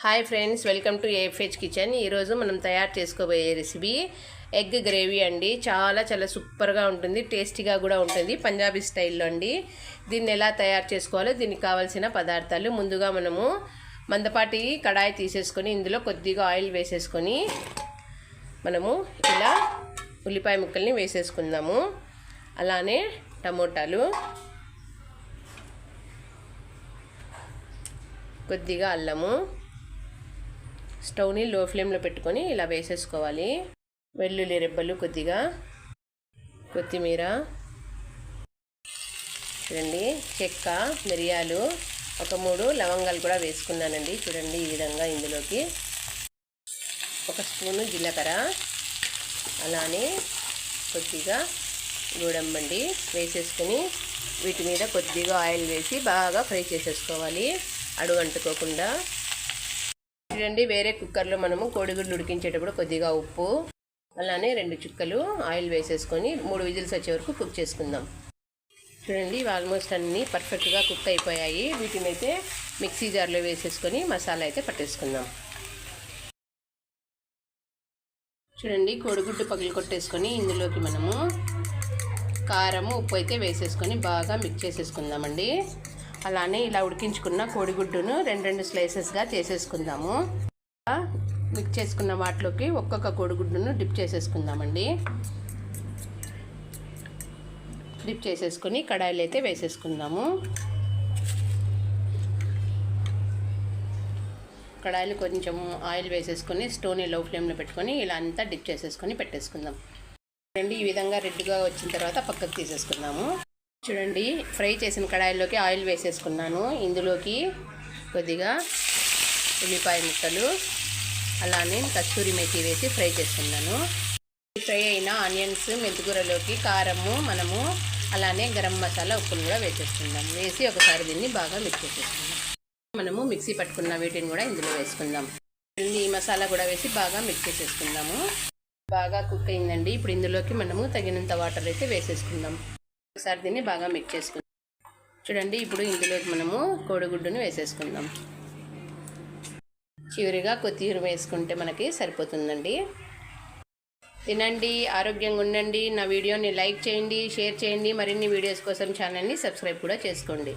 Hi friends, welcome to AFH kitchen. ఈరోజు మనం తయారు చేసుకోబోయే రెసిపీ ఎగ్ గ్రేవీ అండి. చాలా సూపర్గా ఉంటుంది, టేస్టీగా కూడా ఉంటుంది, పంజాబీ స్టైల్లో అండి. దీన్ని ఎలా తయారు చేసుకోవాలో దీనికి కావాల్సిన పదార్థాలు. ముందుగా మనము మందపాటి కడాయి తీసేసుకొని ఇందులో కొద్దిగా ఆయిల్ వేసేసుకొని మనము ఇలా ఉల్లిపాయ ముక్కల్ని వేసేసుకుందాము. అలానే టమోటాలు, కొద్దిగా అల్లము, స్టవ్ని లో ఫ్లేమ్లో పెట్టుకొని ఇలా వేసేసుకోవాలి. వెల్లుల్లి రెబ్బలు, కొద్దిగా కొత్తిమీర, చూడండి చెక్క, మిరియాలు, ఒక 3 లవంగాలు కూడా వేసుకున్నానండి. చూడండి ఈ విధంగా ఇందులోకి 1 స్పూను జీలకర్ర, అలానే కొద్దిగా గోడంబండి వేసేసుకొని వీటి మీద కొద్దిగా ఆయిల్ వేసి బాగా ఫ్రై చేసేసుకోవాలి, అడుగు అంటుకోకుండా. చూడండి వేరే కుక్కర్లో మనము కోడిగుడ్లు ఉడికించేటప్పుడు కొద్దిగా ఉప్పు, అలానే 2 చుక్కలు ఆయిల్ వేసేసుకొని 3 విజిల్స్ వచ్చే వరకు కుక్ చేసుకుందాం. చూడండి ఆల్మోస్ట్ అన్నీ పర్ఫెక్ట్గా కుక్ అయిపోయాయి. వీటిని అయితే మిక్సీ జార్లో వేసేసుకొని మసాలా అయితే పట్టేసుకుందాం. చూడండి కోడిగుడ్డు పగిలి కొట్టేసుకొని ఇందులోకి మనము కారము, ఉప్పు అయితే వేసేసుకొని బాగా మిక్స్ చేసేసుకుందామండి. అలానే ఇలా ఉడికించుకున్న కోడిగుడ్డును 2 స్లైసెస్గా చేసేసుకుందాము. మిక్స్ చేసుకున్న వాటిలోకి ఒక్కొక్క కోడిగుడ్డును డిప్ చేసేసుకుందామండి. డిప్ చేసేసుకొని కడాయిలు అయితే వేసేసుకుందాము. కడాయిలు కొంచెం ఆయిల్ వేసేసుకొని స్టవ్ని లో ఫ్లేమ్లో పెట్టుకొని ఇలా అంతా డిప్ చేసేసుకొని పెట్టేసుకుందాం. ఈ విధంగా రెడ్గా వచ్చిన తర్వాత పక్కకు తీసేసుకుందాము. చూడండి ఫ్రై చేసిన కడాయిలోకి ఆయిల్ వేసేసుకున్నాను. ఇందులోకి కొద్దిగా ఉల్లిపాయ ముక్కలు, అలానే కస్తూరి మేతి వేసి ఫ్రై చేసుకున్నాను. ఫ్రై అయిన ఆనియన్స్, మెంతికూరలోకి కారము, మనము అలానే గరం మసాలా, ఉప్పును కూడా వేసేసుకుందాం. వేసి ఒకసారి దీన్ని బాగా మిక్స్ చేసేసుకుందాం. మనము మిక్సీ పట్టుకున్న వీటిని కూడా ఇందులో వేసుకుందాం. ఈ మసాలా కూడా వేసి బాగా మిక్స్ చేసేసుకుందాము. బాగా కుక్ అయిందండి. ఇప్పుడు ఇందులోకి మనము తగినంత వాటర్ అయితే వేసేసుకుందాం. ఒకసారి దీన్ని బాగా మిక్స్ చేసుకుందాం. చూడండి ఇప్పుడు ఇందులోకి మనము కోడిగుడ్డును వేసేసుకుందాం. చివరిగా కొత్తిమీర వేసుకుంటే మనకి సరిపోతుందండి. తినండి, ఆరోగ్యంగా ఉండండి. నా వీడియోని లైక్ చేయండి, షేర్ చేయండి. మరిన్ని వీడియోస్ కోసం ఛానల్ని సబ్స్క్రైబ్ కూడా చేసుకోండి.